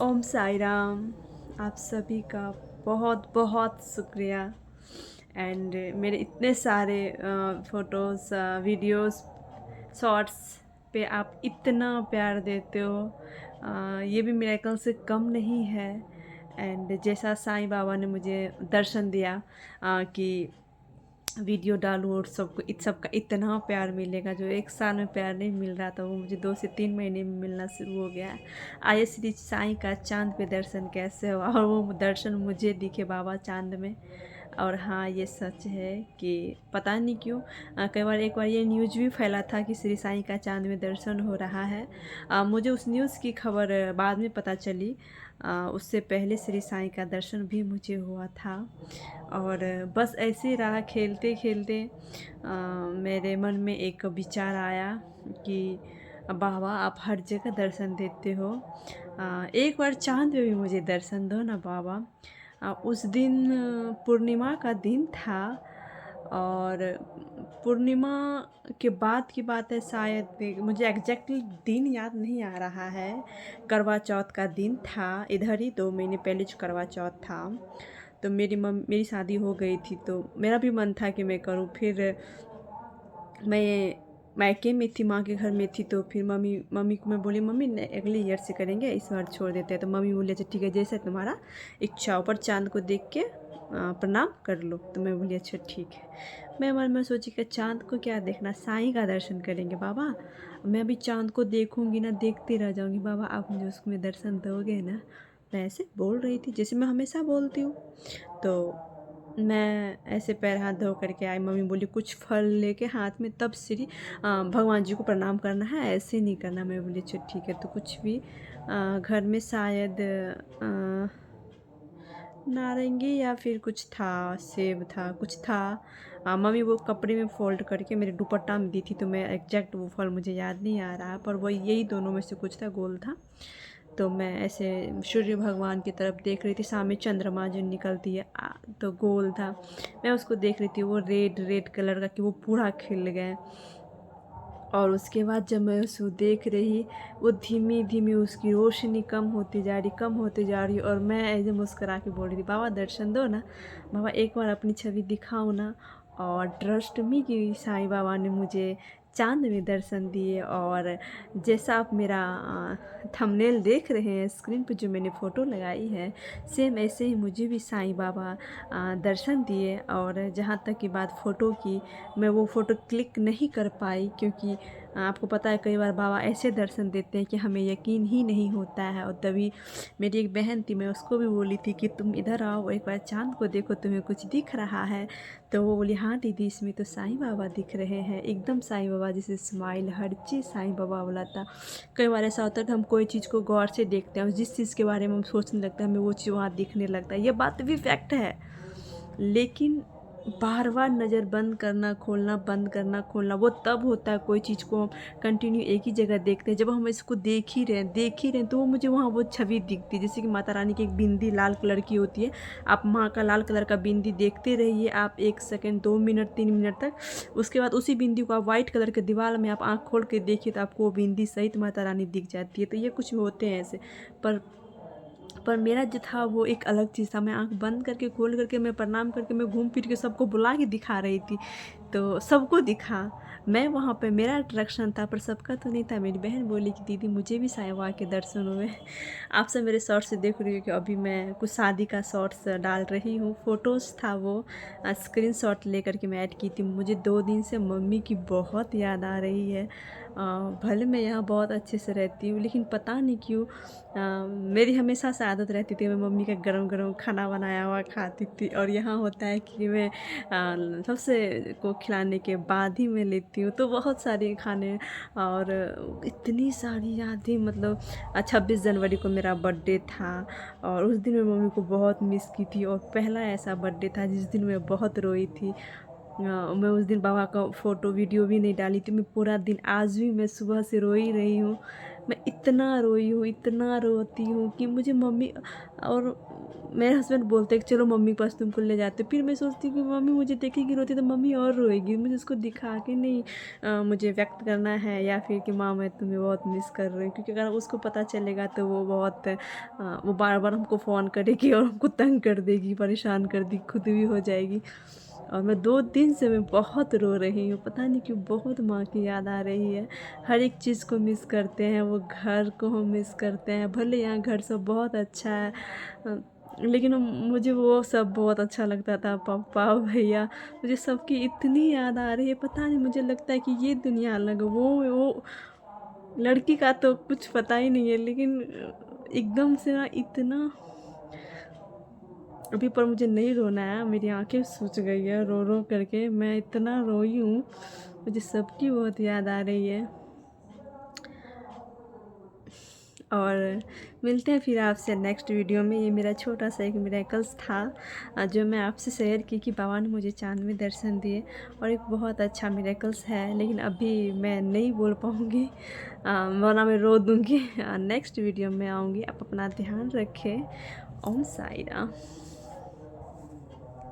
ओम साई राम। आप सभी का बहुत बहुत शुक्रिया। एंड मेरे इतने सारे फ़ोटोज़, वीडियोस, शॉर्ट्स पे आप इतना प्यार देते हो, ये भी मिरेकल से कम नहीं है। एंड जैसा साईं बाबा ने मुझे दर्शन दिया कि वीडियो डालूँ और सबका इतना प्यार मिलेगा, जो एक साल में प्यार नहीं मिल रहा था वो मुझे 2 से 3 महीने में मिलना शुरू हो गया है। आइए श्री साईं का चांद पे दर्शन कैसे हुआ, और वो दर्शन मुझे दिखे बाबा चांद में। और हाँ, ये सच है कि पता नहीं क्यों कई बार एक बार ये न्यूज़ भी फैला था कि श्री साईं का चांद में दर्शन हो रहा है। मुझे उस न्यूज़ की खबर बाद में पता चली। उससे पहले श्री साईं का दर्शन भी मुझे हुआ था। और बस ऐसे ही रहा, खेलते खेलते मेरे मन में एक विचार आया कि बाबा आप हर जगह दर्शन देते हो, एक बार चांद में भी मुझे दर्शन दो ना बाबा। उस दिन पूर्णिमा का दिन था, और पूर्णिमा के बाद की बात है शायद, मुझे एग्जैक्टली दिन याद नहीं आ रहा है। करवा चौथ का दिन था, इधर ही 2 महीने पहले जो करवा चौथ था। तो मेरी शादी हो गई थी, तो मेरा भी मन था कि मैं करूं। फिर मैं मायके में थी, माँ के घर में थी, तो फिर मम्मी को मैं बोली मम्मी अगले ईयर से करेंगे, इस बार छोड़ देते हैं। तो मम्मी बोली अच्छा ठीक है, जैसे तुम्हारा इच्छा, ऊपर चांद को देख के प्रणाम कर लो। तो मैं बोली अच्छा ठीक है। मैं मन में सोची कि चांद को क्या देखना, साईं का दर्शन करेंगे बाबा। मैं अभी चांद को देखूंगी ना, देखती रह जाऊंगी बाबा, आप मुझे उसमें दर्शन दोगे ना। मैं ऐसे बोल रही थी जैसे मैं हमेशा बोलती हूँ। तो मैं ऐसे पैर हाथ धो करके आई। मम्मी बोली कुछ फल लेके हाथ में, तब श्री भगवान जी को प्रणाम करना है, ऐसे नहीं करना। मैं बोली अच्छा ठीक है। तो कुछ भी घर में शायद नारंगी या फिर कुछ था, सेब था, कुछ था। मम्मी वो कपड़े में फ़ोल्ड करके मेरे दुपट्टा में दी थी, तो मैं एग्जैक्ट वो फल मुझे याद नहीं आ रहा, पर वो यही दोनों में से कुछ था, गोल था। तो मैं ऐसे सूर्य भगवान की तरफ देख रही थी, सामने चंद्रमा जो निकलती है तो गोल था। मैं उसको देख रही थी, वो रेड रेड कलर का कि वो पूरा खिल गए। और उसके बाद जब मैं उसको देख रही, वो धीमी धीमी उसकी रोशनी कम होती जा रही, कम होती जा रही, और मैं ऐसे मुस्करा के बोल रही थी बाबा दर्शन दो ना बाबा, एक बार अपनी छवि दिखाओ ना। और ट्रस्ट मी कि साईं बाबा ने मुझे चांद में दर्शन दिए। और जैसा आप मेरा थंबनेल देख रहे हैं स्क्रीन पे, जो मैंने फ़ोटो लगाई है, सेम ऐसे ही मुझे भी साईं बाबा दर्शन दिए। और जहाँ तक की बात फ़ोटो की, मैं वो फ़ोटो क्लिक नहीं कर पाई, क्योंकि आपको पता है कई बार बाबा ऐसे दर्शन देते हैं कि हमें यकीन ही नहीं होता है। और तभी मेरी एक बहन थी, मैं उसको भी बोली थी कि तुम इधर आओ, एक बार चांद को देखो, तुम्हें कुछ दिख रहा है। तो वो बोली हाँ दीदी, इसमें तो साईं बाबा दिख रहे हैं, एकदम साईं बाबा जैसे स्माइल, हर चीज़ साईं बाबा वाला था। कई बार ऐसा होता है कि हम कोई चीज़ को गौर से देखते हैं, और जिस चीज़ के बारे में हम सोचने लगते हैं, हमें वो चीज़ वहाँ दिखने लगता है। ये बात भी फैक्ट है। लेकिन बार बार नज़र बंद करना खोलना, बंद करना खोलना, वो तब होता है कोई चीज़ को हम कंटिन्यू एक ही जगह देखते हैं। जब हम इसको देख ही रहे हैं, तो वो मुझे वहाँ वो छवि दिखती है। जैसे कि माता रानी की एक बिंदी लाल कलर की होती है, आप माँ का लाल कलर का बिंदी देखते रहिए, आप 1 सेकंड, 2 मिनट, 3 मिनट तक। उसके बाद उसी बिंदी को आप वाइट कलर के दीवार में आप आँख खोल के देखिए, तो आपको वो बिंदी सहित माता रानी दिख जाती है। तो ये कुछ होते हैं ऐसे। पर पर मेरा जो था वो एक अलग चीज़ था। मैं आँख बंद करके खोल करके मैं प्रणाम करके मैं घूम फिर के सबको बुला के दिखा रही थी, तो सबको दिखा। मैं वहाँ पे मेरा अट्रैक्शन था, पर सबका तो नहीं था। मेरी बहन बोली कि दीदी मुझे भी साईं बाबा के दर्शन हुए। आप सब मेरे शॉर्ट्स देख रही हो कि अभी मैं कुछ शादी का शॉर्ट्स डाल रही हूँ, फ़ोटोज़ था वो, स्क्रीनशॉट लेकर के मैं ऐड की थी। मुझे 2 दिन से मम्मी की बहुत याद आ रही है। भले मैं यहाँ बहुत अच्छे से रहती हूँ, लेकिन पता नहीं क्यों मेरी हमेशा से आदत रहती थी, मैं मम्मी का गरम गरम खाना बनाया हुआ खाती थी। और यहाँ होता है कि मैं सबसे को खिलाने के बाद ही मैं लेती हूँ, तो बहुत सारे खाने। और इतनी सारी यादें, मतलब 26 जनवरी को मेरा बर्थडे था, और उस दिन मैं मम्मी को बहुत मिस की थी। और पहला ऐसा बर्थडे था जिस दिन मैं बहुत रोई थी। मैं उस दिन बाबा का फ़ोटो वीडियो भी नहीं डाली थी। मैं पूरा दिन, आज भी मैं सुबह से रो ही रही हूँ। मैं इतना रोई हूँ, इतना रोती हूँ कि मुझे मम्मी और मेरे हस्बैंड बोलते हैं कि चलो मम्मी के पास तुमको ले जाते, फिर मैं सोचती हूँ कि मम्मी मुझे देखेगी रोती तो मम्मी और रोएगी, मुझे उसको दिखा के नहीं मुझे व्यक्त करना है या फिर कि माँ मैं तुम्हें बहुत मिस कर रही हूँ, क्योंकि अगर उसको पता चलेगा तो वो बहुत वो बार बार हमको फ़ोन करेगी और हमको तंग कर देगी, परेशान कर दी, खुद भी हो जाएगी। और मैं 2 दिन से मैं बहुत रो रही हूँ, पता नहीं क्यों बहुत माँ की याद आ रही है। हर एक चीज़ को मिस करते हैं, वो घर को हम मिस करते हैं, भले यहाँ घर सब बहुत अच्छा है लेकिन मुझे वो सब बहुत अच्छा लगता था, पापा भैया, मुझे सबकी इतनी याद आ रही है, पता नहीं मुझे लगता है कि ये दुनिया अलग है। वो लड़की का तो कुछ पता ही नहीं है, लेकिन एकदम से ना इतना अभी पर मुझे नहीं रोना है, मेरी आंखें सूज गई है रो रो करके, मैं इतना रोई हूँ, मुझे सबकी बहुत याद आ रही है। और मिलते हैं फिर आपसे नेक्स्ट वीडियो में। ये मेरा छोटा सा एक मिरेकल्स था जो मैं आपसे शेयर की कि बाबा ने मुझे चांद में दर्शन दिए, और एक बहुत अच्छा मिरेकल्स है, लेकिन अभी मैं नहीं बोल पाऊँगी वरना मैं रो दूँगी। नेक्स्ट वीडियो में आऊँगी, आप अपना ध्यान रखें। ओम साई राम।